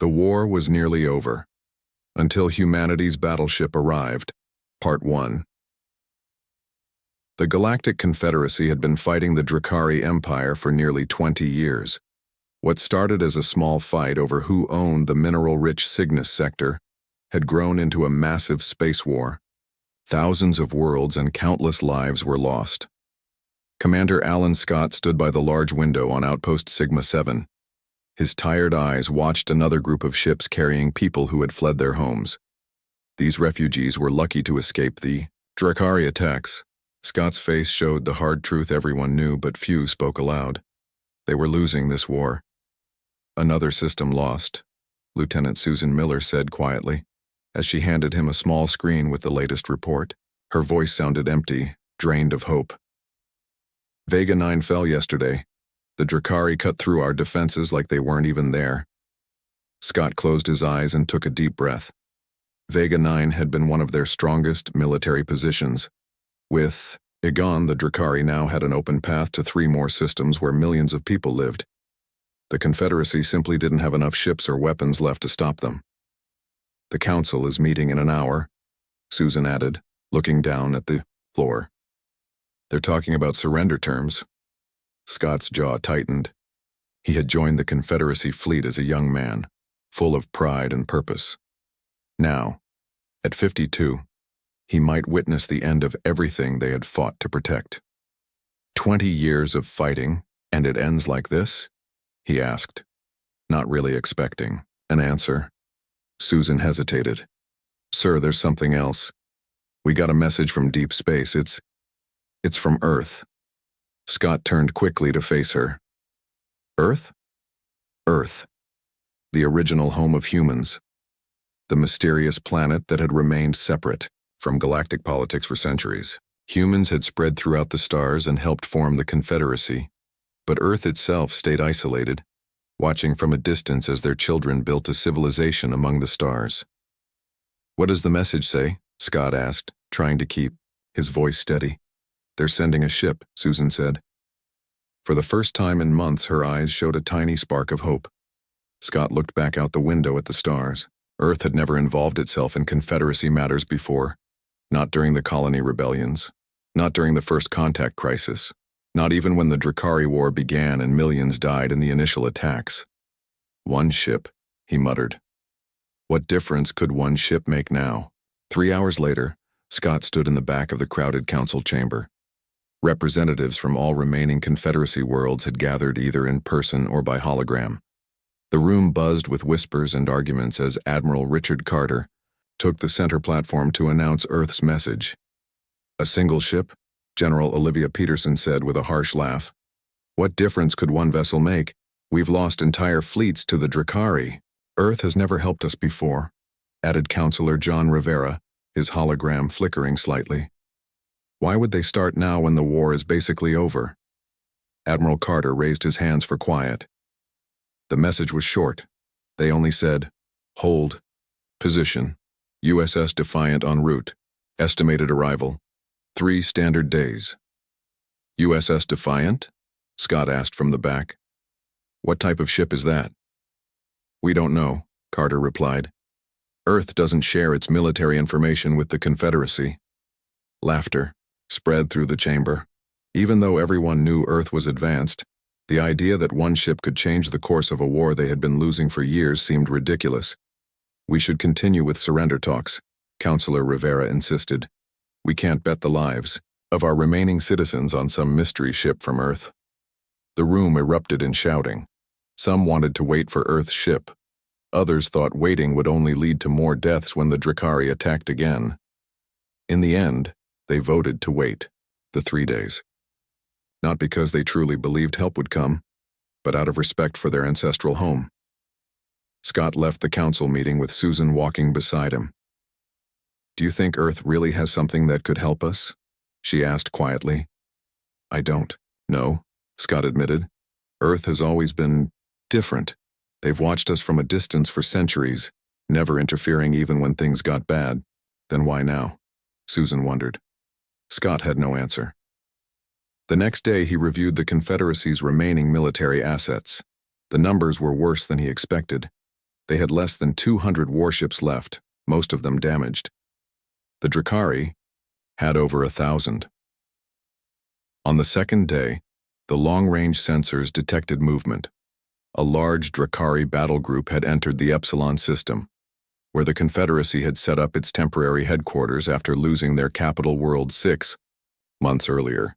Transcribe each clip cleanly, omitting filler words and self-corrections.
The war was nearly over, until humanity's battleship arrived. Part 1. The Galactic Confederacy had been fighting the Drakari Empire for nearly 20 years. What started as a small fight over who owned the mineral-rich Cygnus sector had grown into a massive space war. Thousands of worlds and countless lives were lost. Commander Alan Scott stood by the large window on Outpost Sigma 7. His tired eyes watched another group of ships carrying people who had fled their homes. These refugees were lucky to escape the Drakari attacks. Scott's face showed the hard truth everyone knew, but few spoke aloud. They were losing this war. Another system lost, Lieutenant Susan Miller said quietly, as she handed him a small screen with the latest report. Her voice sounded empty, drained of hope. Vega 9 fell yesterday. The Drakari cut through our defenses like they weren't even there. Scott closed his eyes and took a deep breath. Vega 9 had been one of their strongest military positions. With Egon, the Drakari now had an open path to 3 more systems where millions of people lived. The Confederacy simply didn't have enough ships or weapons left to stop them. The Council is meeting in an hour, Susan added, looking down at the floor. They're talking about surrender terms. Scott's jaw tightened. He had joined the Confederacy fleet as a young man, full of pride and purpose. Now, at 52, he might witness the end of everything they had fought to protect. 20 years of fighting, and it ends like this? He asked, not really expecting an answer. Susan hesitated. Sir, there's something else. We got a message from deep space. It's from Earth. Scott turned quickly to face her. Earth? Earth. The original home of humans. The mysterious planet that had remained separate from galactic politics for centuries. Humans had spread throughout the stars and helped form the Confederacy, but Earth itself stayed isolated, watching from a distance as their children built a civilization among the stars. What does the message say? Scott asked, trying to keep his voice steady. They're sending a ship, Susan said. For the first time in months, her eyes showed a tiny spark of hope. Scott looked back out the window at the stars. Earth had never involved itself in Confederacy matters before. Not during the colony rebellions. Not during the First Contact crisis. Not even when the Drakari War began and millions died in the initial attacks. One ship, he muttered. What difference could one ship make now? 3 hours later, Scott stood in the back of the crowded council chamber. Representatives from all remaining Confederacy worlds had gathered either in person or by hologram. The room buzzed with whispers and arguments as Admiral Richard Carter took the center platform to announce Earth's message. A single ship? General Olivia Peterson said with a harsh laugh. What difference could one vessel make? We've lost entire fleets to the Drakari. Earth has never helped us before, added Counselor John Rivera, his hologram flickering slightly. Why would they start now when the war is basically over? Admiral Carter raised his hands for quiet. The message was short. They only said, hold, position, USS Defiant en route, estimated arrival, 3 standard days. USS Defiant? Scott asked from the back. What type of ship is that? We don't know, Carter replied. Earth doesn't share its military information with the Confederacy. Laughter spread through the chamber. Even though everyone knew Earth was advanced, the idea that one ship could change the course of a war they had been losing for years seemed ridiculous. We should continue with surrender talks, Counselor Rivera insisted. We can't bet the lives of our remaining citizens on some mystery ship from Earth. The room erupted in shouting. Some wanted to wait for Earth's ship. Others thought waiting would only lead to more deaths when the Drakari attacked again. In the end, they voted to wait, the 3 days. Not because they truly believed help would come, but out of respect for their ancestral home. Scott left the council meeting with Susan walking beside him. Do you think Earth really has something that could help us? She asked quietly. I don't. No, Scott admitted. Earth has always been different. They've watched us from a distance for centuries, never interfering even when things got bad. Then why now? Susan wondered. Scott had no answer. The next day he reviewed the Confederacy's remaining military assets. The numbers were worse than he expected. They had less than 200 warships left, most of them damaged. The Drakari had over 1,000. On the second day, the long-range sensors detected movement. A large Drakari battle group had entered the Epsilon system, where the Confederacy had set up its temporary headquarters after losing their capital world 6 months earlier.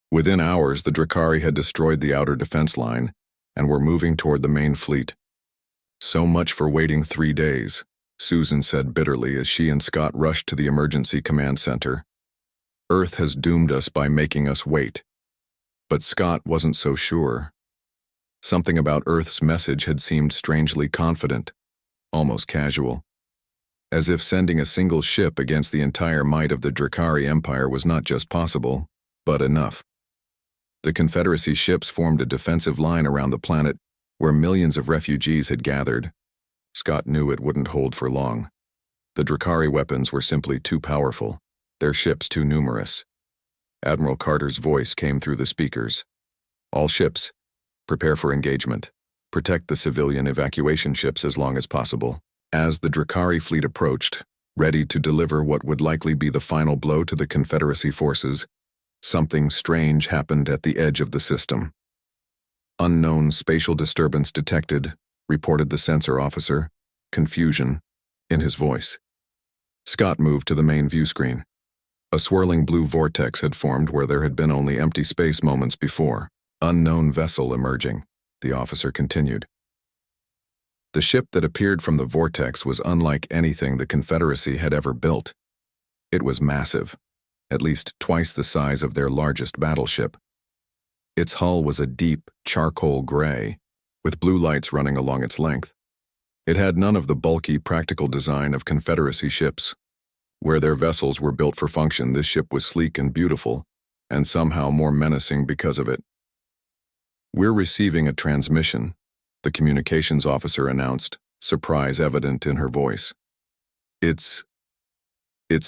Within hours, the Drakari had destroyed the outer defense line and were moving toward the main fleet. "So much for waiting 3 days," Susan said bitterly as she and Scott rushed to the emergency command center. "Earth has doomed us by making us wait." But Scott wasn't so sure. Something about Earth's message had seemed strangely confident, almost casual, as if sending a single ship against the entire might of the Drakari Empire was not just possible, but enough. The Confederacy ships formed a defensive line around the planet where millions of refugees had gathered. Scott knew it wouldn't hold for long. The Drakari weapons were simply too powerful, their ships too numerous. Admiral Carter's voice came through the speakers. "All ships, prepare for engagement. Protect the civilian evacuation ships as long as possible." As the Drakari fleet approached, ready to deliver what would likely be the final blow to the Confederacy forces, something strange happened at the edge of the system. "Unknown spatial disturbance detected," reported the sensor officer, confusion in his voice. Scott moved to the main view screen. A swirling blue vortex had formed where there had been only empty space moments before. "Unknown vessel emerging," the officer continued. The ship that appeared from the vortex was unlike anything the Confederacy had ever built. It was massive, at least twice the size of their largest battleship. Its hull was a deep, charcoal gray, with blue lights running along its length. It had none of the bulky, practical design of Confederacy ships. Where their vessels were built for function, this ship was sleek and beautiful, and somehow more menacing because of it. "We're receiving a transmission," the communications officer announced, surprise evident in her voice. It's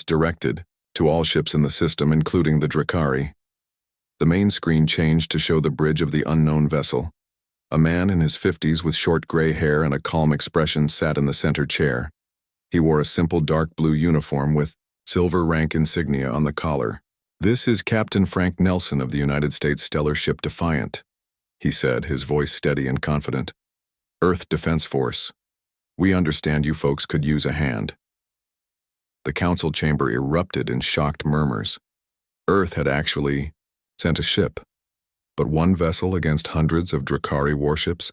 directed to all ships in the system, including the Drakari." The main screen changed to show the bridge of the unknown vessel. A man in his 50s with short gray hair and a calm expression sat in the center chair. He wore a simple dark blue uniform with silver rank insignia on the collar. "This is Captain Frank Nelson of the United States stellar ship Defiant," he said, his voice steady and confident. "Earth Defense Force. We understand you folks could use a hand." The council chamber erupted in shocked murmurs. Earth had actually sent a ship, but one vessel against hundreds of Drakari warships?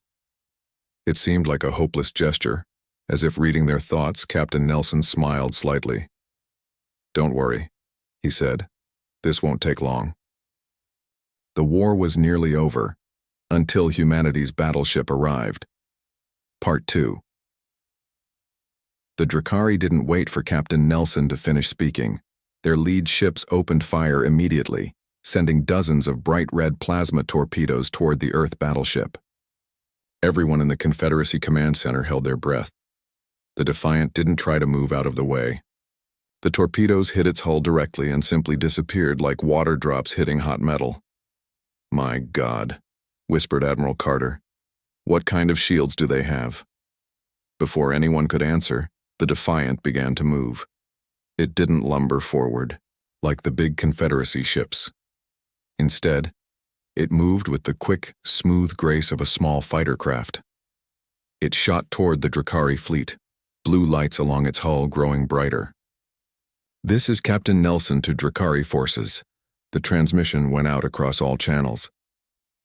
It seemed like a hopeless gesture. As if reading their thoughts, Captain Nelson smiled slightly. "Don't worry," he said. "This won't take long." The war was nearly over, until humanity's battleship arrived. Part 2. The Drakari didn't wait for Captain Nelson to finish speaking. Their lead ships opened fire immediately, sending dozens of bright red plasma torpedoes toward the Earth battleship. Everyone in the Confederacy Command Center held their breath. The Defiant didn't try to move out of the way. The torpedoes hit its hull directly and simply disappeared like water drops hitting hot metal. "My God," whispered Admiral Carter. "What kind of shields do they have?" Before anyone could answer, the Defiant began to move. It didn't lumber forward, like the big Confederacy ships. Instead, it moved with the quick, smooth grace of a small fighter craft. It shot toward the Drakari fleet, blue lights along its hull growing brighter. "This is Captain Nelson to Drakari forces." The transmission went out across all channels.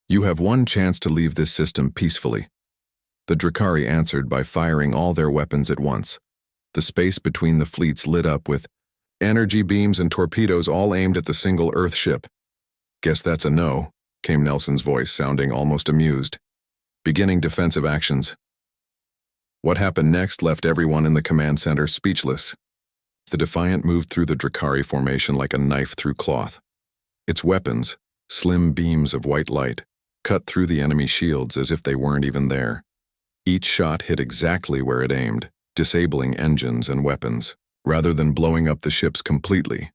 "You have one chance to leave this system peacefully." The Drakari answered by firing all their weapons at once. The space between the fleets lit up with energy beams and torpedoes all aimed at the single Earth ship. "Guess that's a no," came Nelson's voice, sounding almost amused. "Beginning defensive actions." What happened next left everyone in the command center speechless. The Defiant moved through the Drakari formation like a knife through cloth. Its weapons, slim beams of white light, cut through the enemy shields as if they weren't even there. Each shot hit exactly where it aimed, disabling engines and weapons, rather than blowing up the ships completely.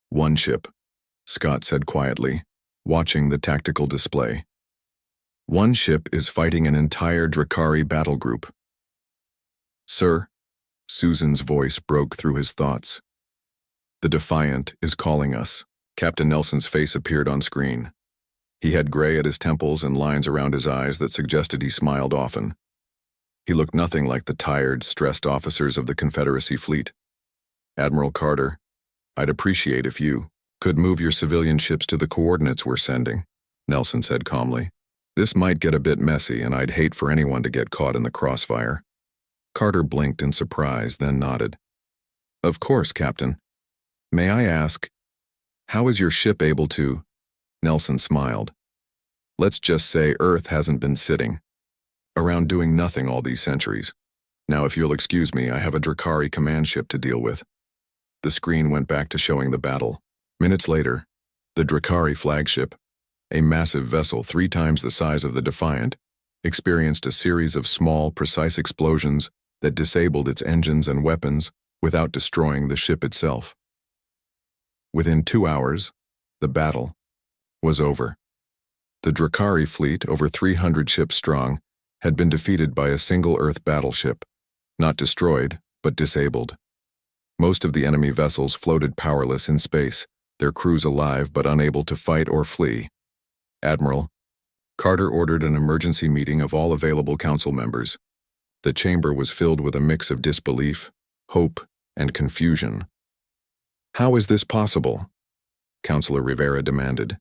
"One ship," Scott said quietly, watching the tactical display. "One ship is fighting an entire Drakari battle group. Sir, Susan's voice broke through his thoughts. The Defiant is calling us. Captain Nelson's face appeared on screen. He had gray at his temples and lines around his eyes that suggested he smiled often. He looked nothing like the tired, stressed officers of the Confederacy fleet. Admiral Carter, I'd appreciate if you could move your civilian ships to the coordinates we're sending, Nelson said calmly. This might get a bit messy, and I'd hate for anyone to get caught in the crossfire. Carter blinked in surprise, then nodded. Of course, Captain. May I ask, how is your ship able to? Nelson smiled. Let's just say Earth hasn't been sitting around doing nothing all these centuries. Now, if you'll excuse me, I have a Drakari command ship to deal with. The screen went back to showing the battle. Minutes later, the Drakari flagship, a massive vessel 3 times the size of the Defiant, experienced a series of small, precise explosions that disabled its engines and weapons without destroying the ship itself. Within 2 hours, the battle was over. The Drakari fleet, over 300 ships strong, had been defeated by a single Earth battleship, not destroyed, but disabled. Most of the enemy vessels floated powerless in space, their crews alive but unable to fight or flee. Admiral, Carter ordered an emergency meeting of all available council members. The chamber was filled with a mix of disbelief, hope, and confusion. How is this possible? Councilor Rivera demanded.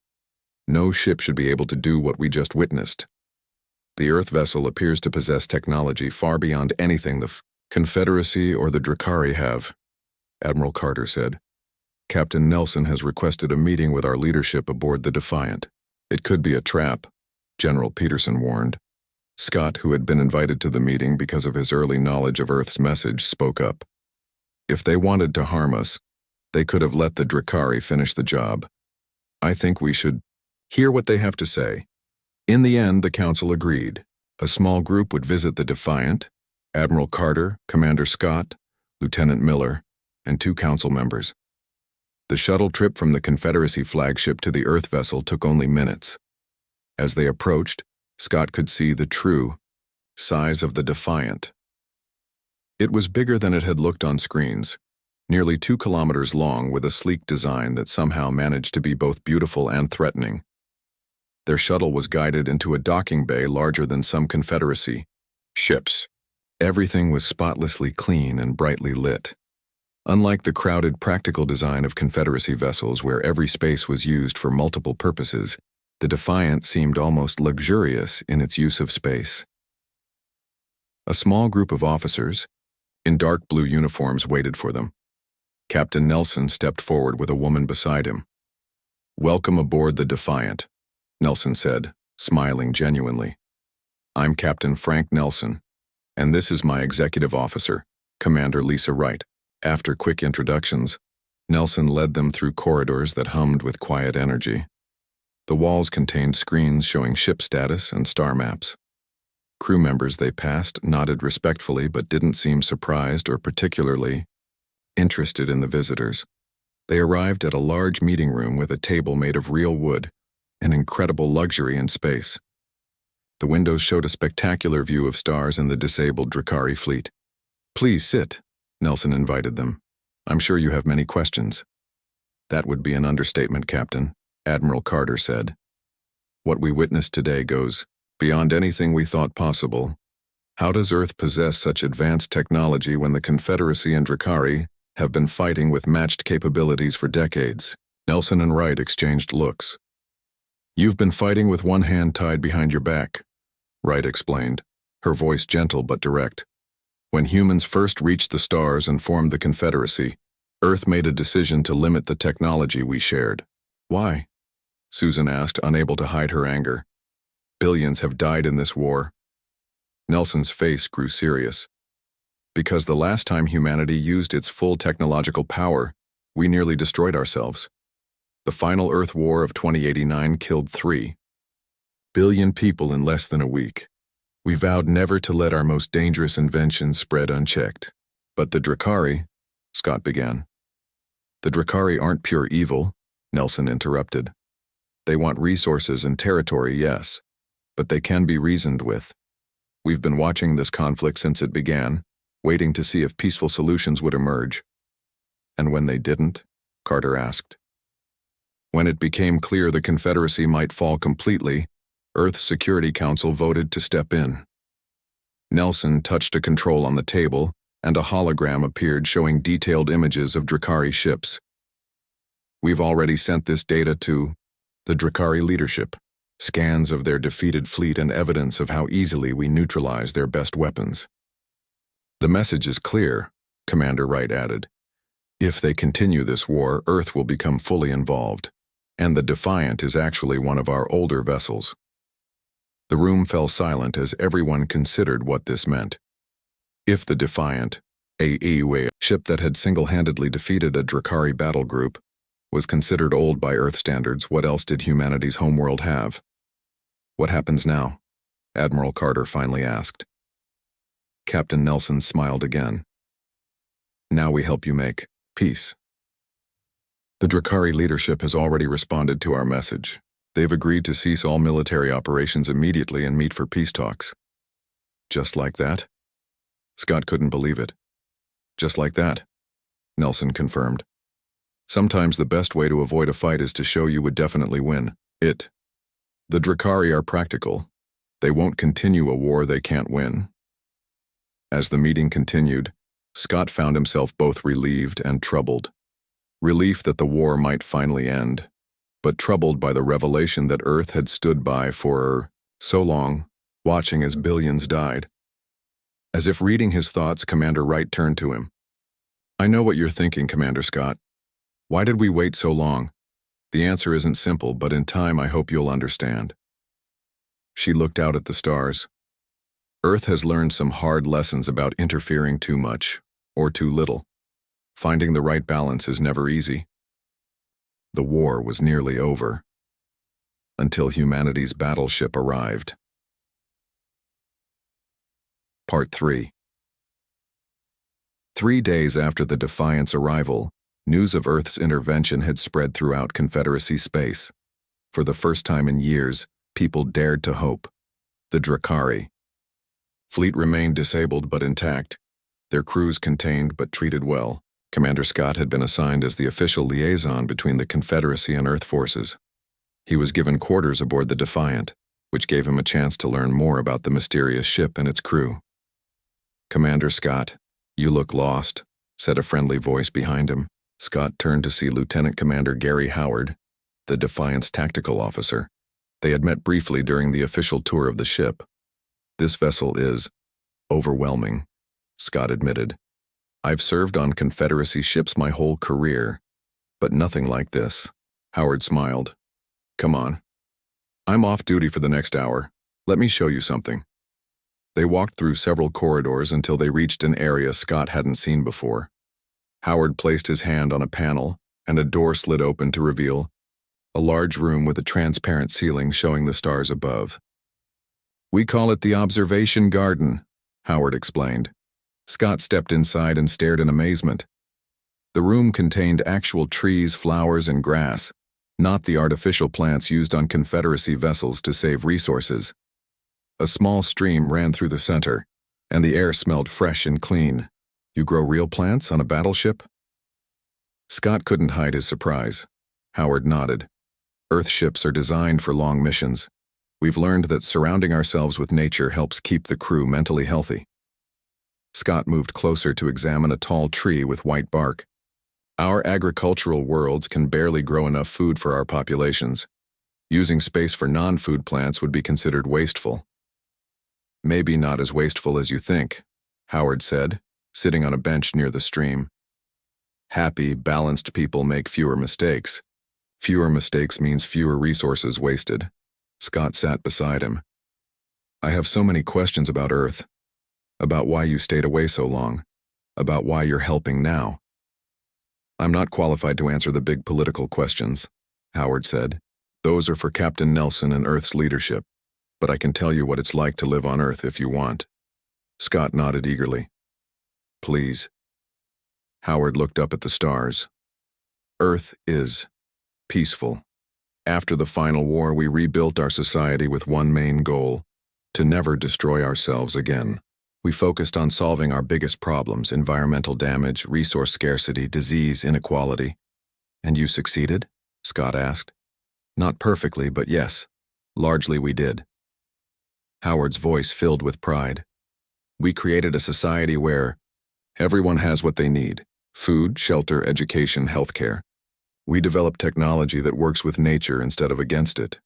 No ship should be able to do what we just witnessed. The Earth vessel appears to possess technology far beyond anything the Confederacy or the Drakari have, Admiral Carter said. Captain Nelson has requested a meeting with our leadership aboard the Defiant. It could be a trap, General Peterson warned. Scott, who had been invited to the meeting because of his early knowledge of Earth's message, spoke up. If they wanted to harm us, they could have let the Drakari finish the job. I think we should hear what they have to say. In the end, the council agreed. A small group would visit the Defiant, Admiral Carter, Commander Scott, Lieutenant Miller, and 2 council members. The shuttle trip from the Confederacy flagship to the Earth vessel took only minutes. As they approached, Scott could see the true size of the Defiant. It was bigger than it had looked on screens, nearly 2 kilometers long with a sleek design that somehow managed to be both beautiful and threatening. Their shuttle was guided into a docking bay larger than some Confederacy ships. Everything was spotlessly clean and brightly lit. Unlike the crowded practical design of Confederacy vessels where every space was used for multiple purposes, the Defiant seemed almost luxurious in its use of space. A small group of officers, in dark blue uniforms, waited for them. Captain Nelson stepped forward with a woman beside him. Welcome aboard the Defiant, Nelson said, smiling genuinely. I'm Captain Frank Nelson, and this is my executive officer, Commander Lisa Wright. After quick introductions, Nelson led them through corridors that hummed with quiet energy. The walls contained screens showing ship status and star maps. Crew members they passed nodded respectfully but didn't seem surprised or particularly interested in the visitors. They arrived at a large meeting room with a table made of real wood, an incredible luxury in space. The windows showed a spectacular view of stars and the disabled Drakari fleet. Please sit, Nelson invited them. I'm sure you have many questions. That would be an understatement, Captain, Admiral Carter said. What we witnessed today goes beyond anything we thought possible. How does Earth possess such advanced technology when the Confederacy and Drakari have been fighting with matched capabilities for decades? Nelson and Wright exchanged looks. You've been fighting with one hand tied behind your back, Wright explained, her voice gentle but direct. When humans first reached the stars and formed the Confederacy, Earth made a decision to limit the technology we shared. Why? Susan asked, unable to hide her anger. Billions have died in this war. Nelson's face grew serious. Because the last time humanity used its full technological power, we nearly destroyed ourselves. The final Earth War of 2089 killed 3 billion people in less than a week. We vowed never to let our most dangerous inventions spread unchecked. But the Drakari, Scott began. The Drakari aren't pure evil, Nelson interrupted. They want resources and territory, yes, but they can be reasoned with. We've been watching this conflict since it began, waiting to see if peaceful solutions would emerge. And when they didn't, Carter asked. When it became clear the Confederacy might fall completely, Earth's Security Council voted to step in. Nelson touched a control on the table, and a hologram appeared showing detailed images of Drakari ships. We've already sent this data to the Drakari leadership, scans of their defeated fleet and evidence of how easily we neutralize their best weapons. The message is clear, Commander Wright added. If they continue this war, Earth will become fully involved, and the Defiant is actually one of our older vessels. The room fell silent as everyone considered what this meant. If the Defiant, a HFY ship that had single-handedly defeated a Drakari battle group, was considered old by Earth standards, what else did humanity's homeworld have? What happens now? Admiral Carter finally asked. Captain Nelson smiled again. Now we help you make peace. The Drakari leadership has already responded to our message. They've agreed to cease all military operations immediately and meet for peace talks. Just like that? Scott couldn't believe it. Just like that, Nelson confirmed. Sometimes the best way to avoid a fight is to show you would definitely win. The Drakari are practical. They won't continue a war they can't win. As the meeting continued, Scott found himself both relieved and troubled. Relief that the war might finally end, but troubled by the revelation that Earth had stood by for so long, watching as billions died. As if reading his thoughts, Commander Wright turned to him. I know what you're thinking, Commander Scott. Why did we wait so long? The answer isn't simple, but in time I hope you'll understand. She looked out at the stars. Earth has learned some hard lessons about interfering too much, or too little. Finding the right balance is never easy. The war was nearly over, until humanity's battleship arrived. Part 3. 3 days after the Defiant's arrival, news of Earth's intervention had spread throughout Confederacy space. For the first time in years, people dared to hope. The Drakari. Fleet remained disabled but intact, their crews contained but treated well. Commander Scott had been assigned as the official liaison between the Confederacy and Earth forces. He was given quarters aboard the Defiant, which gave him a chance to learn more about the mysterious ship and its crew. Commander Scott, you look lost, said a friendly voice behind him. Scott turned to see Lieutenant Commander Gary Howard, the Defiant's tactical officer. They had met briefly during the official tour of the ship. This vessel is overwhelming, Scott admitted. I've served on Confederacy ships my whole career, but nothing like this. Howard smiled. Come on. I'm off duty for the next hour. Let me show you something. They walked through several corridors until they reached an area Scott hadn't seen before. Howard placed his hand on a panel, and a door slid open to reveal a large room with a transparent ceiling showing the stars above. We call it the observation garden, Howard explained. Scott stepped inside and stared in amazement. The room contained actual trees, flowers, and grass, not the artificial plants used on Confederacy vessels to save resources. A small stream ran through the center, and the air smelled fresh and clean. You grow real plants on a battleship? Scott couldn't hide his surprise. Howard nodded. Earth ships are designed for long missions. We've learned that surrounding ourselves with nature helps keep the crew mentally healthy. Scott moved closer to examine a tall tree with white bark. Our agricultural worlds can barely grow enough food for our populations. Using space for non-food plants would be considered wasteful. Maybe not as wasteful as you think, Howard said, sitting on a bench near the stream. Happy, balanced people make fewer mistakes. Fewer mistakes means fewer resources wasted. Scott sat beside him. I have so many questions about Earth. About why you stayed away so long. About why you're helping now. I'm not qualified to answer the big political questions, Howard said. Those are for Captain Nelson and Earth's leadership. But I can tell you what it's like to live on Earth if you want. Scott nodded eagerly. Please. Howard looked up at the stars. Earth is peaceful. After the final war, we rebuilt our society with one main goal: to never destroy ourselves again. We focused on solving our biggest problems: environmental damage, resource scarcity, disease, inequality. And you succeeded? Scott asked. Not perfectly, but yes, largely we did. Howard's voice filled with pride. We created a society where everyone has what they need: food, shelter, education, healthcare. We developed technology that works with nature instead of against it.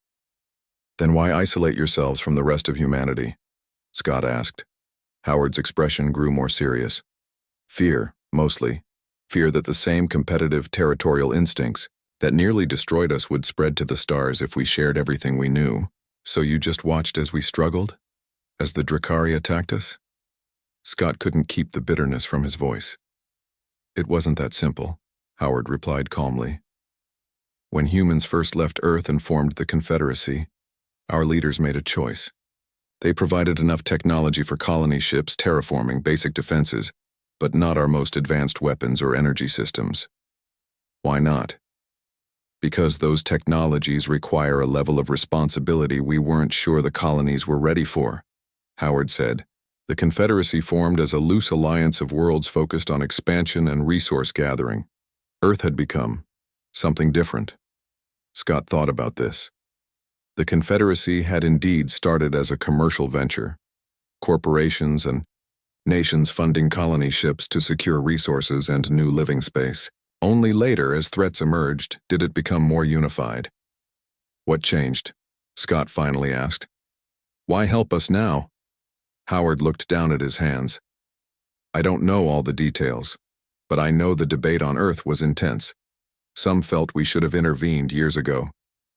Then why isolate yourselves from the rest of humanity? Scott asked. Howard's expression grew more serious. Fear, mostly. Fear that the same competitive territorial instincts that nearly destroyed us would spread to the stars if we shared everything we knew. So you just watched as we struggled? As the Drakari attacked us? Scott couldn't keep the bitterness from his voice. It wasn't that simple, Howard replied calmly. When humans first left Earth and formed the Confederacy, our leaders made a choice. They provided enough technology for colony ships, terraforming, basic defenses, but not our most advanced weapons or energy systems. Why not? Because those technologies require a level of responsibility we weren't sure the colonies were ready for, Howard said. The Confederacy formed as a loose alliance of worlds focused on expansion and resource gathering. Earth had become something different. Scott thought about this. The Confederacy had indeed started as a commercial venture. Corporations and nations funding colony ships to secure resources and new living space. Only later, as threats emerged, did it become more unified. What changed? Scott finally asked. Why help us now? Howard looked down at his hands. I don't know all the details, but I know the debate on Earth was intense. Some felt we should have intervened years ago.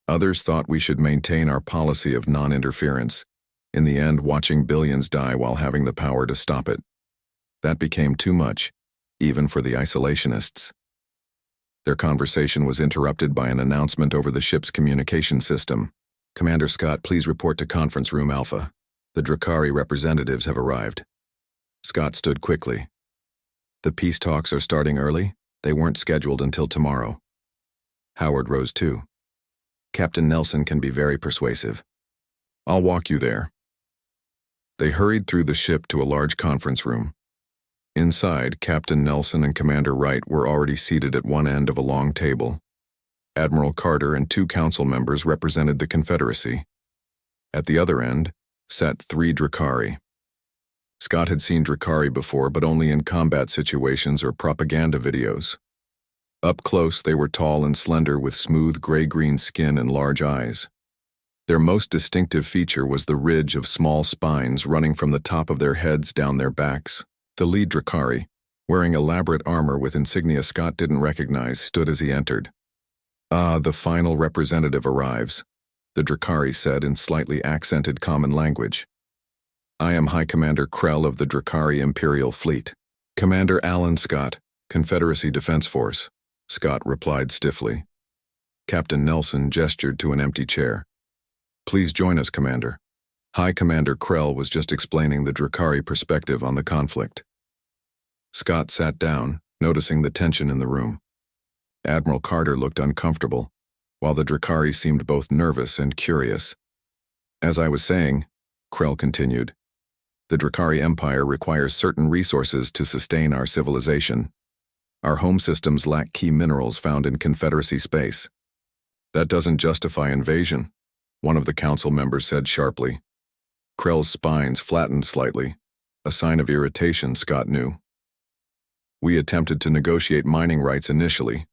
Others thought we should maintain our policy of non-interference, in the end watching billions die while having the power to stop it. That became too much, even for the isolationists. Their conversation was interrupted by an announcement over the ship's communication system. Commander Scott, please report to Conference Room Alpha. The Drakari representatives have arrived. Scott stood quickly. The peace talks are starting early? They weren't scheduled until tomorrow. Howard rose too. Captain Nelson can be very persuasive. I'll walk you there. They hurried through the ship to a large conference room. Inside, Captain Nelson and Commander Wright were already seated at one end of a long table. Admiral Carter and 2 council members represented the Confederacy. At the other end sat 3 Drakari. Scott had seen Drakari before, but only in combat situations or propaganda videos. Up close, they were tall and slender with smooth gray-green skin and large eyes. Their most distinctive feature was the ridge of small spines running from the top of their heads down their backs. The lead Drakari, wearing elaborate armor with insignia Scott didn't recognize, stood as he entered. Ah, the final representative arrives, the Drakari said in slightly accented common language. I am High Commander Krell of the Drakari Imperial Fleet. Commander Alan Scott, Confederacy Defense Force, Scott replied stiffly. Captain Nelson gestured to an empty chair. Please join us, Commander. High Commander Krell was just explaining the Drakari perspective on the conflict. Scott sat down, noticing the tension in the room. Admiral Carter looked uncomfortable, while the Drakari seemed both nervous and curious. As I was saying, Krell continued, the Drakari Empire requires certain resources to sustain our civilization. Our home systems lack key minerals found in Confederacy space. That doesn't justify invasion, one of the council members said sharply. Krell's spines flattened slightly, a sign of irritation Scott knew. We attempted to negotiate mining rights initially.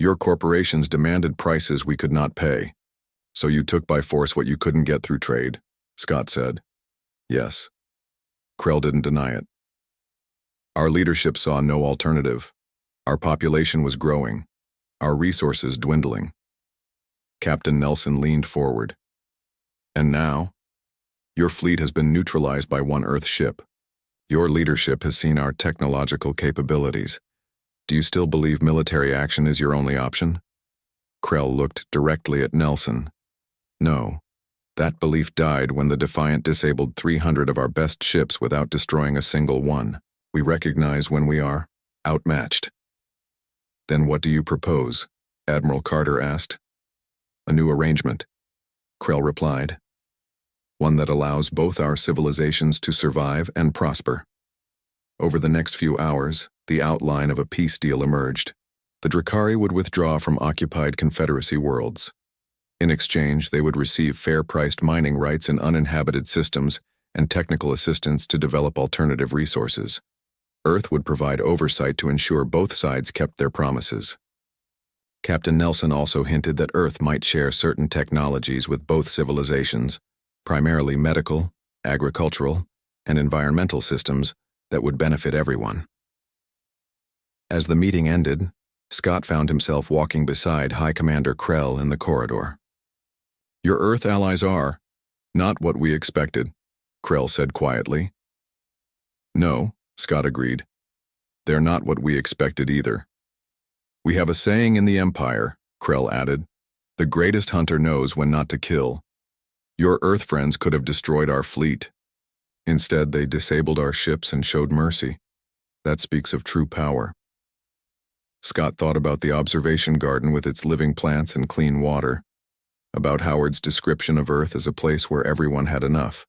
Your corporations demanded prices we could not pay, so you took by force what you couldn't get through trade, Scott said. Yes. Krell didn't deny it. Our leadership saw no alternative. Our population was growing, our resources dwindling. Captain Nelson leaned forward. And now? Your fleet has been neutralized by one Earth ship. Your leadership has seen our technological capabilities. Do you still believe military action is your only option? Krell looked directly at Nelson. No. That belief died when the Defiant disabled 300 of our best ships without destroying a single one. We recognize when we are outmatched. Then what do you propose? Admiral Carter asked. A new arrangement, Krell replied. one that allows both our civilizations to survive and prosper. Over the next few hours, the outline of a peace deal emerged. The Drakari would withdraw from occupied Confederacy worlds. In exchange, they would receive fair-priced mining rights in uninhabited systems and technical assistance to develop alternative resources. Earth would provide oversight to ensure both sides kept their promises. Captain Nelson also hinted that Earth might share certain technologies with both civilizations, primarily medical, agricultural, and environmental systems that would benefit everyone. As the meeting ended, Scott found himself walking beside High Commander Krell in the corridor. "Your Earth allies are not what we expected," Krell said quietly. "No," Scott agreed. "They're not what we expected either. We have a saying in the Empire," Krell added. "The greatest hunter knows when not to kill. Your Earth friends could have destroyed our fleet. Instead, they disabled our ships and showed mercy. That speaks of true power." Scott thought about the observation garden with its living plants and clean water, about Howard's description of Earth as a place where everyone had enough,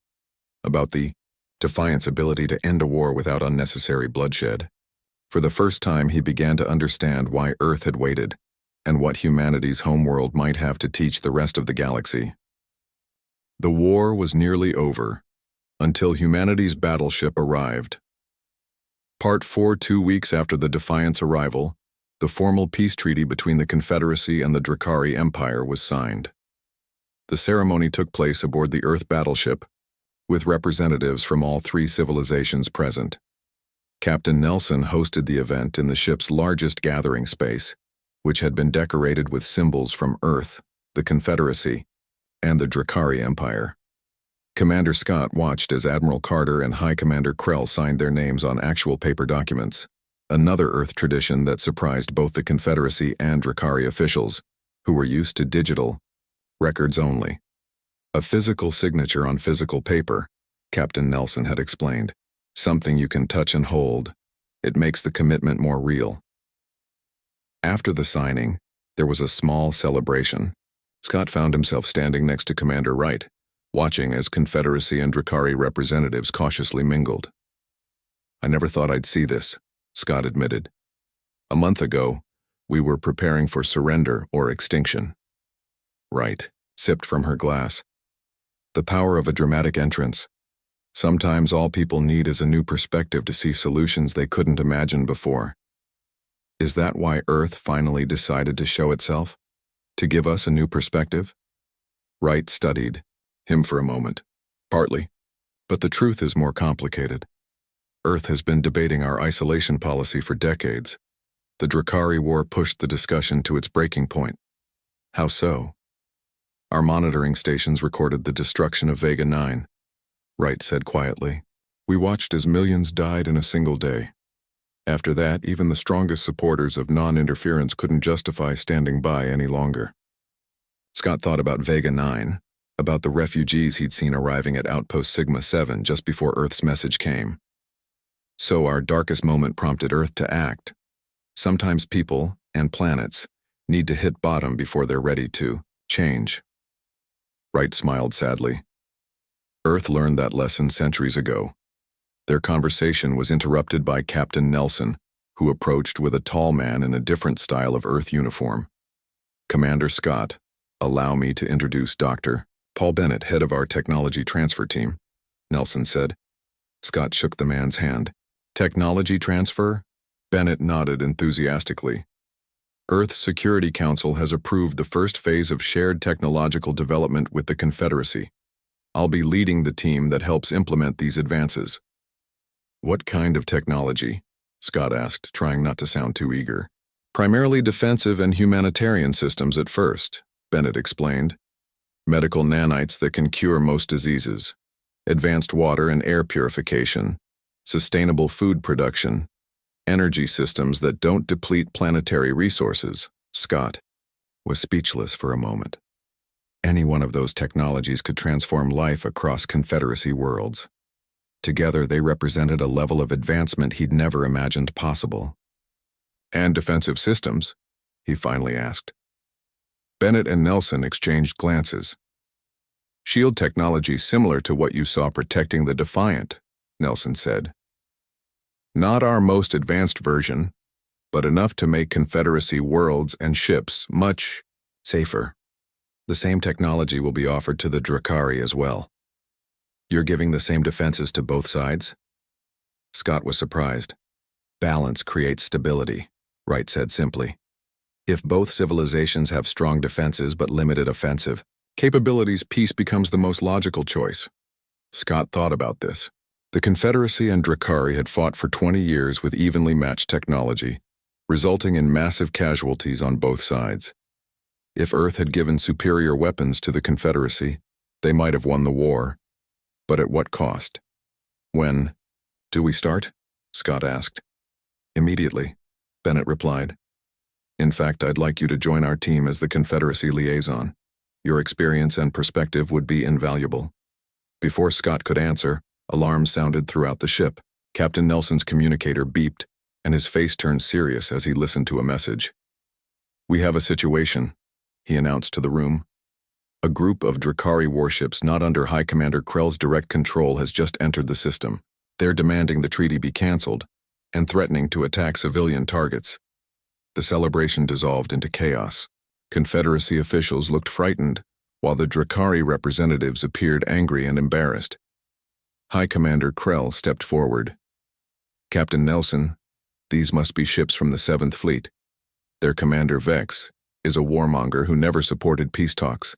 about the Defiant's ability to end a war without unnecessary bloodshed. For the first time, he began to understand why Earth had waited, and what humanity's homeworld might have to teach the rest of the galaxy. The war was nearly over, until humanity's battleship arrived. Part 4. 2 weeks after the Defiant's arrival, the formal peace treaty between the Confederacy and the Drakari Empire was signed. The ceremony took place aboard the Earth battleship, with representatives from all three civilizations present. Captain Nelson hosted the event in the ship's largest gathering space, which had been decorated with symbols from Earth, the Confederacy, and the Drakari Empire. Commander Scott watched as Admiral Carter and High Commander Krell signed their names on actual paper documents, another Earth tradition that surprised both the Confederacy and Drakari officials, who were used to digital records only. "A physical signature on physical paper," Captain Nelson had explained. "Something you can touch and hold. It makes the commitment more real." After the signing, there was a small celebration. Scott found himself standing next to Commander Wright, watching as Confederacy and Drakari representatives cautiously mingled. "I never thought I'd see this," Scott admitted. "A month ago, we were preparing for surrender or extinction." Wright sipped from her glass. "The power of a dramatic entrance. Sometimes all people need is a new perspective to see solutions they couldn't imagine before. Is that why Earth finally decided to show itself? To give us a new perspective?" Wright studied him for a moment. "Partly. But the truth is more complicated. Earth has been debating our isolation policy for decades. The Drakari War pushed the discussion to its breaking point." "How so?" "Our monitoring stations recorded the destruction of Vega 9, Wright said quietly. "We watched as millions died in a single day. After that, even the strongest supporters of non-interference couldn't justify standing by any longer." Scott thought about Vega 9, about the refugees he'd seen arriving at Outpost Sigma 7 just before Earth's message came. So our darkest moment prompted Earth to act. Sometimes people, and planets, need to hit bottom before they're ready to change. Wright smiled sadly. Earth learned that lesson centuries ago. Their conversation was interrupted by Captain Nelson, who approached with a tall man in a different style of Earth uniform. "Commander Scott, allow me to introduce Dr. Paul Bennett, head of our technology transfer team," Nelson said. Scott shook the man's hand. "Technology transfer?" Bennett nodded enthusiastically. "Earth Security Council has approved the first phase of shared technological development with the Confederacy. I'll be leading the team that helps implement these advances." "What kind of technology?" Scott asked, trying not to sound too eager. "Primarily defensive and humanitarian systems at first," Bennett explained. "Medical nanites that can cure most diseases, advanced water and air purification, sustainable food production, energy systems that don't deplete planetary resources." Scott was speechless for a moment. Any one of those technologies could transform life across Confederacy worlds. Together, they represented a level of advancement he'd never imagined possible. "And defensive systems?" he finally asked. Bennett and Nelson exchanged glances. Shield technology similar to what you saw protecting the Defiant, Nelson said. Not our most advanced version, but enough to make Confederacy worlds and ships much safer. The same technology will be offered to the Drakari as well. You're giving the same defenses to both sides? Scott was surprised. Balance creates stability, Wright said simply. If both civilizations have strong defenses but limited offensive capabilities, peace becomes the most logical choice. Scott thought about this. The Confederacy and Drakari had fought for 20 years with evenly matched technology, resulting in massive casualties on both sides. If Earth had given superior weapons to the Confederacy, they might have won the war. But at what cost? When do we start? Scott asked. Immediately, Bennett replied. In fact, I'd like you to join our team as the Confederacy liaison. Your experience and perspective would be invaluable. Before Scott could answer, alarms sounded throughout the ship. Captain Nelson's communicator beeped, and his face turned serious as he listened to a message. We have a situation, he announced to the room. A group of Drakari warships not under High Commander Krell's direct control has just entered the system. They're demanding the treaty be cancelled and threatening to attack civilian targets. The celebration dissolved into chaos. Confederacy officials looked frightened, while the Drakari representatives appeared angry and embarrassed. High Commander Krell stepped forward. Captain Nelson, these must be ships from the 7th Fleet. Their commander, Vex, is a warmonger who never supported peace talks.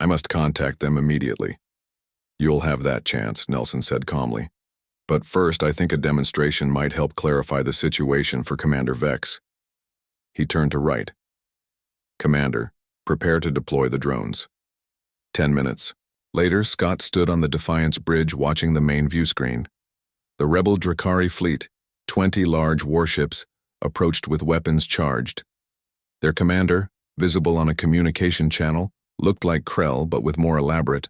I must contact them immediately. You'll have that chance, Nelson said calmly. But first, I think a demonstration might help clarify the situation for Commander Vex. He turned to Wright. Commander, prepare to deploy the drones. 10 minutes. Later, Scott stood on the Defiance bridge watching the main view screen. The rebel Drakari fleet, 20 large warships, approached with weapons charged. Their commander, visible on a communication channel, looked like Krell but with more elaborate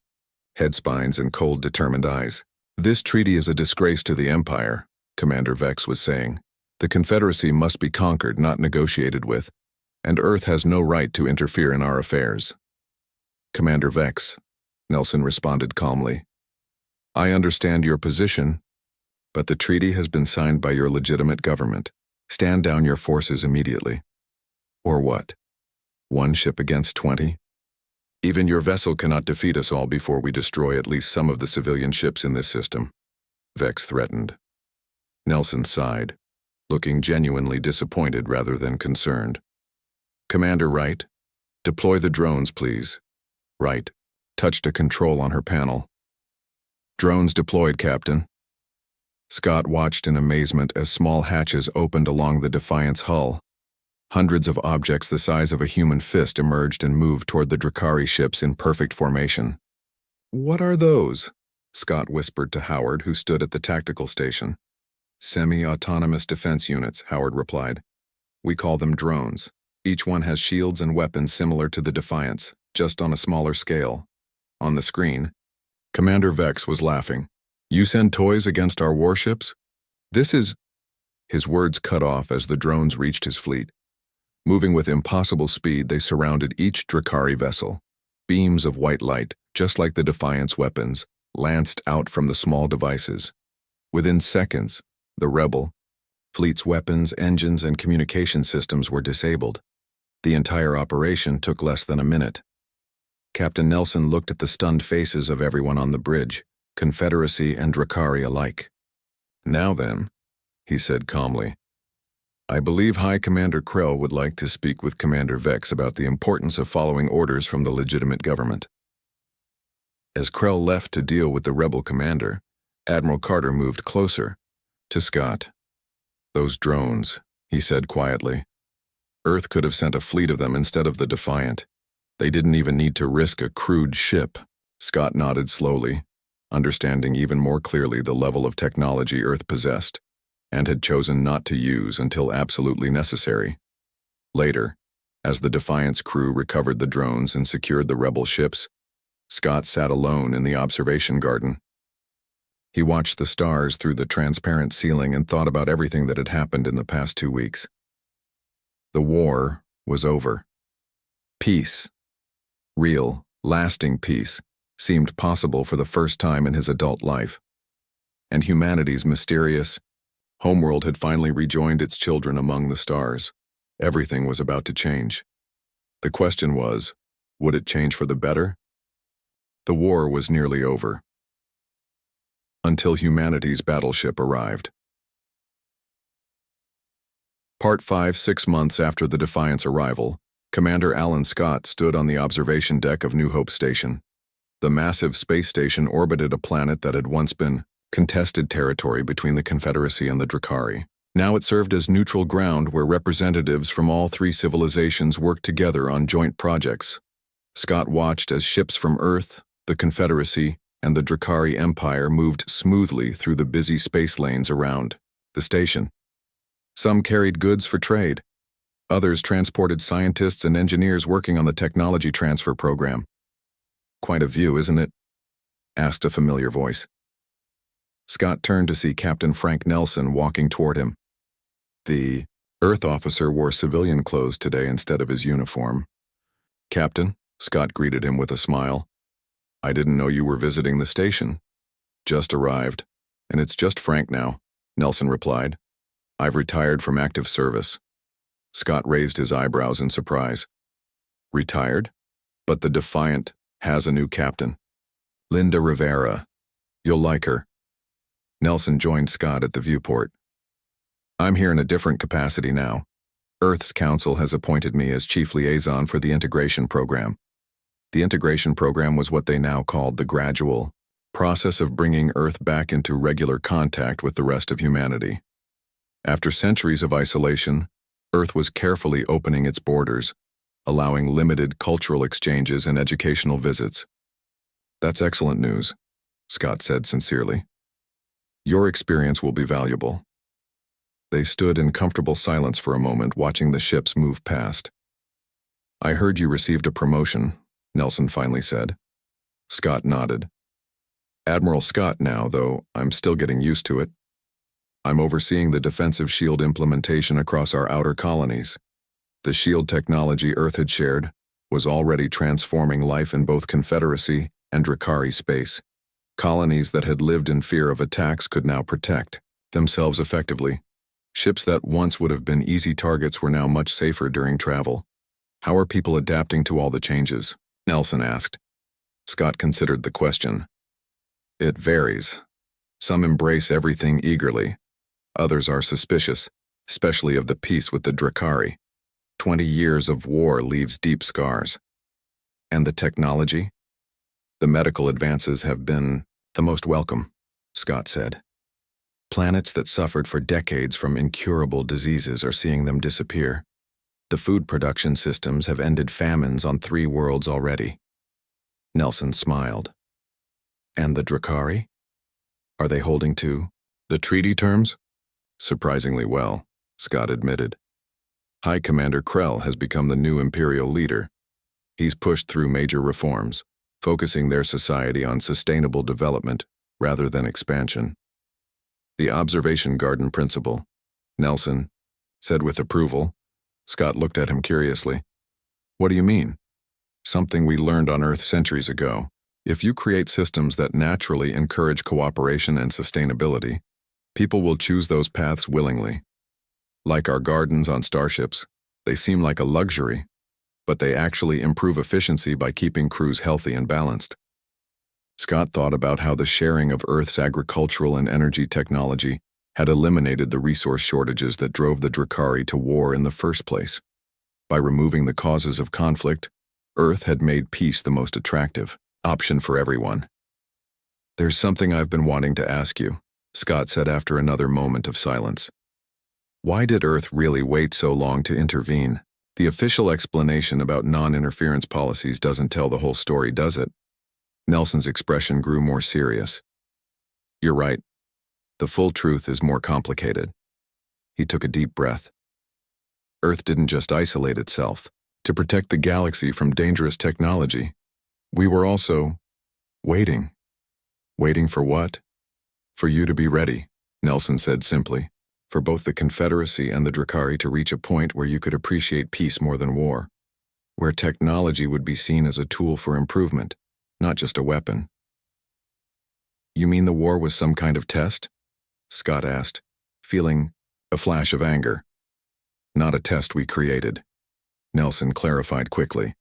head spines and cold, determined eyes. This treaty is a disgrace to the Empire, Commander Vex was saying. The Confederacy must be conquered, not negotiated with, and Earth has no right to interfere in our affairs. Commander Vex, Nelson responded calmly. I understand your position, but the treaty has been signed by your legitimate government. Stand down your forces immediately. Or what? One ship against 20? Even your vessel cannot defeat us all before we destroy at least some of the civilian ships in this system, Vex threatened. Nelson sighed, looking genuinely disappointed rather than concerned. Commander Wright, deploy the drones, please. Wright touched a control on her panel. Drones deployed, Captain. Scott watched in amazement as small hatches opened along the Defiant's hull. Hundreds of objects the size of a human fist emerged and moved toward the Drakari ships in perfect formation. What are those? Scott whispered to Howard, who stood at the tactical station. Semi-autonomous defense units, Howard replied. We call them drones. Each one has shields and weapons similar to the Defiant's, just on a smaller scale. On the screen, Commander Vex was laughing. You send toys against our warships? This is... His words cut off as the drones reached his fleet. Moving with impossible speed, they surrounded each Drakari vessel. Beams of white light, just like the Defiant's weapons, lanced out from the small devices. Within seconds, the rebel fleet's weapons, engines, and communication systems were disabled. The entire operation took less than a minute. Captain Nelson looked at the stunned faces of everyone on the bridge, Confederacy and Drakari alike. Now then, he said calmly, I believe High Commander Krell would like to speak with Commander Vex about the importance of following orders from the legitimate government. As Krell left to deal with the rebel commander, Admiral Carter moved closer to Scott. Those drones, he said quietly. Earth could have sent a fleet of them instead of the Defiant. They didn't even need to risk a crewed ship. Scott nodded slowly, understanding even more clearly the level of technology Earth possessed, and had chosen not to use until absolutely necessary. Later, as the Defiant's crew recovered the drones and secured the rebel ships, Scott sat alone in the observation garden. He watched the stars through the transparent ceiling and thought about everything that had happened in the past 2 weeks. The war was over. Peace, real, lasting peace, seemed possible for the first time in his adult life. And humanity's mysterious homeworld had finally rejoined its children among the stars. Everything was about to change. The question was, would it change for the better? The war was nearly over. Until humanity's battleship arrived. Part 5. 6 months after the Defiant's arrival, Commander Alan Scott stood on the observation deck of New Hope Station. The massive space station orbited a planet that had once been contested territory between the Confederacy and the Drakari. Now it served as neutral ground where representatives from all three civilizations worked together on joint projects. Scott watched as ships from Earth, the Confederacy, and the Drakari Empire moved smoothly through the busy space lanes around the station. Some carried goods for trade. Others transported scientists and engineers working on the technology transfer program. "Quite a view, isn't it?" asked a familiar voice. Scott turned to see Captain Frank Nelson walking toward him. The Earth officer wore civilian clothes today instead of his uniform. "Captain," Scott greeted him with a smile. "I didn't know you were visiting the station." "Just arrived, and it's just Frank now," Nelson replied. "I've retired from active service." Scott raised his eyebrows in surprise. "Retired? But the Defiant has a new captain. Linda Rivera. You'll like her." Nelson joined Scott at the viewport. "I'm here in a different capacity now. Earth's Council has appointed me as chief liaison for the integration program." The integration program was what they now called the gradual process of bringing Earth back into regular contact with the rest of humanity. After centuries of isolation, Earth was carefully opening its borders, allowing limited cultural exchanges and educational visits. "That's excellent news," Scott said sincerely. "Your experience will be valuable." They stood in comfortable silence for a moment, watching the ships move past. "I heard you received a promotion," Nelson finally said. Scott nodded. "Admiral Scott now, though I'm still getting used to it. I'm overseeing the defensive shield implementation across our outer colonies. The shield technology Earth had shared was already transforming life in both Confederacy and Drakari space. Colonies that had lived in fear of attacks could now protect themselves effectively. Ships that once would have been easy targets were now much safer during travel. "How are people adapting to all the changes?" Nelson asked. Scott considered the question. "It varies. Some embrace everything eagerly. Others are suspicious, especially of the peace with the Drakari. 20 years of war leaves deep scars." "And the technology?" "The medical advances have been the most welcome," Scott said. "Planets that suffered for decades from incurable diseases are seeing them disappear. The food production systems have ended famines on 3 worlds already." Nelson smiled. "And the Drakari? Are they holding to the treaty terms?" "Surprisingly well," Scott admitted. "High Commander Krell has become the new Imperial leader. He's pushed through major reforms, focusing their society on sustainable development rather than expansion. The observation garden principle," Nelson said with approval. Scott looked at him curiously. "What do you mean?" "Something we learned on Earth centuries ago. If you create systems that naturally encourage cooperation and sustainability, people will choose those paths willingly. Like our gardens on starships, they seem like a luxury, but they actually improve efficiency by keeping crews healthy and balanced." Scott thought about how the sharing of Earth's agricultural and energy technology had eliminated the resource shortages that drove the Drakari to war in the first place. By removing the causes of conflict, Earth had made peace the most attractive option for everyone. "There's something I've been wanting to ask you," Scott said after another moment of silence. "Why did Earth really wait so long to intervene? The official explanation about non-interference policies doesn't tell the whole story, does it?" Nelson's expression grew more serious. "You're right. The full truth is more complicated." He took a deep breath. Earth didn't just isolate itself to protect the galaxy from dangerous technology. We were also waiting. "Waiting for what?" "For you to be ready," Nelson said simply. "For both the Confederacy and the Drakari to reach a point where you could appreciate peace more than war. Where technology would be seen as a tool for improvement, not just a weapon. You mean the war was some kind of test? Scott asked, feeling a flash of anger. Not a test we created, Nelson clarified quickly,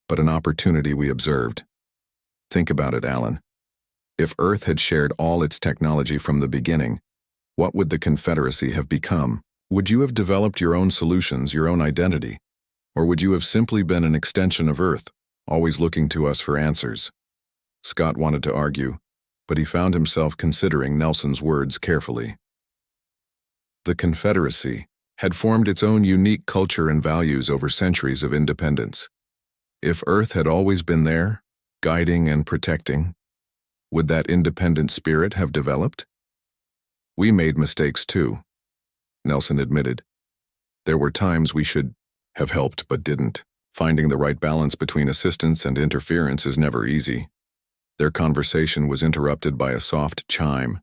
but an opportunity we observed. Think about it, Alan. If Earth had shared all its technology from the beginning, what would the Confederacy have become? Would you have developed your own solutions, your own identity? Or would you have simply been an extension of Earth, always looking to us for answers? Scott wanted to argue, but he found himself considering Nelson's words carefully. The Confederacy had formed its own unique culture and values over centuries of independence. If Earth had always been there, guiding and protecting, would that independent spirit have developed? We made mistakes too, Nelson admitted. There were times we should have helped but didn't. Finding the right balance between assistance and interference is never easy. Their conversation was interrupted by a soft chime.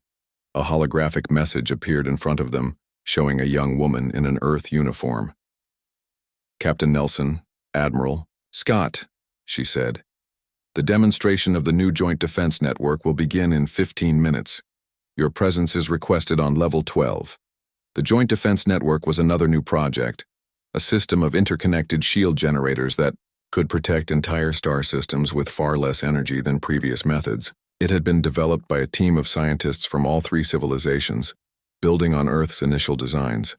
A holographic message appeared in front of them, showing a young woman in an Earth uniform. Captain Nelson, Admiral, Scott, she said. The demonstration of the new Joint Defense Network will begin in 15 minutes. Your presence is requested on Level 12. The Joint Defense Network was another new project, a system of interconnected shield generators that could protect entire star systems with far less energy than previous methods. It had been developed by a team of scientists from all three civilizations, building on Earth's initial designs.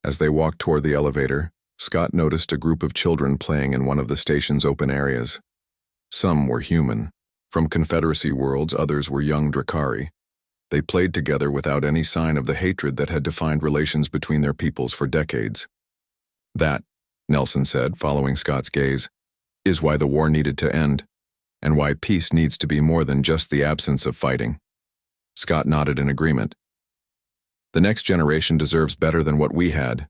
As they walked toward the elevator, Scott noticed a group of children playing in one of the station's open areas. Some were human. From Confederacy worlds, others were young Drakari. They played together without any sign of the hatred that had defined relations between their peoples for decades. That, Nelson said, following Scott's gaze, is why the war needed to end, and why peace needs to be more than just the absence of fighting. Scott nodded in agreement. The next generation deserves better than what we had.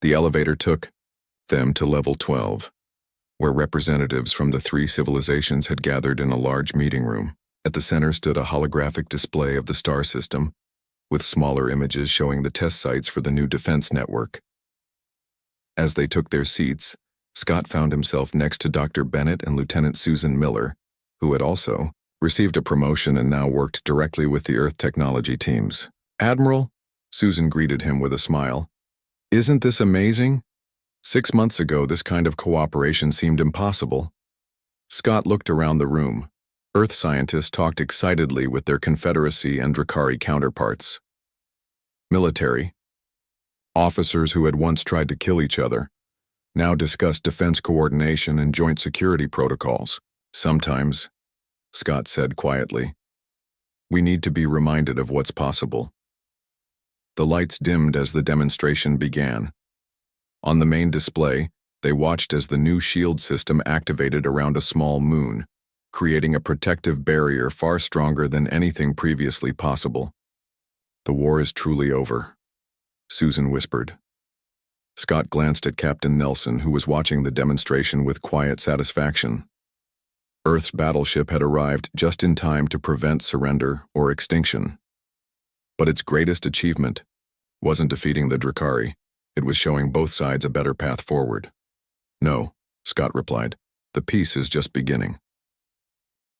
The elevator took them to Level 12, where representatives from the three civilizations had gathered in a large meeting room. At the center stood a holographic display of the star system, with smaller images showing the test sites for the new defense network. As they took their seats, Scott found himself next to Dr. Bennett and Lieutenant Susan Miller, who had also received a promotion and now worked directly with the Earth technology teams. Admiral, Susan greeted him with a smile. Isn't this amazing? 6 months ago, this kind of cooperation seemed impossible. Scott looked around the room. Earth scientists talked excitedly with their Confederacy and Drakari counterparts. Military officers who had once tried to kill each other now discussed defense coordination and joint security protocols. Sometimes, Scott said quietly, we need to be reminded of what's possible. The lights dimmed as the demonstration began. On the main display, they watched as the new shield system activated around a small moon, creating a protective barrier far stronger than anything previously possible. The war is truly over, Susan whispered. Scott glanced at Captain Nelson, who was watching the demonstration with quiet satisfaction. Earth's battleship had arrived just in time to prevent surrender or extinction. But its greatest achievement wasn't defeating the Drakari. It was showing both sides a better path forward. No, Scott replied. The peace is just beginning.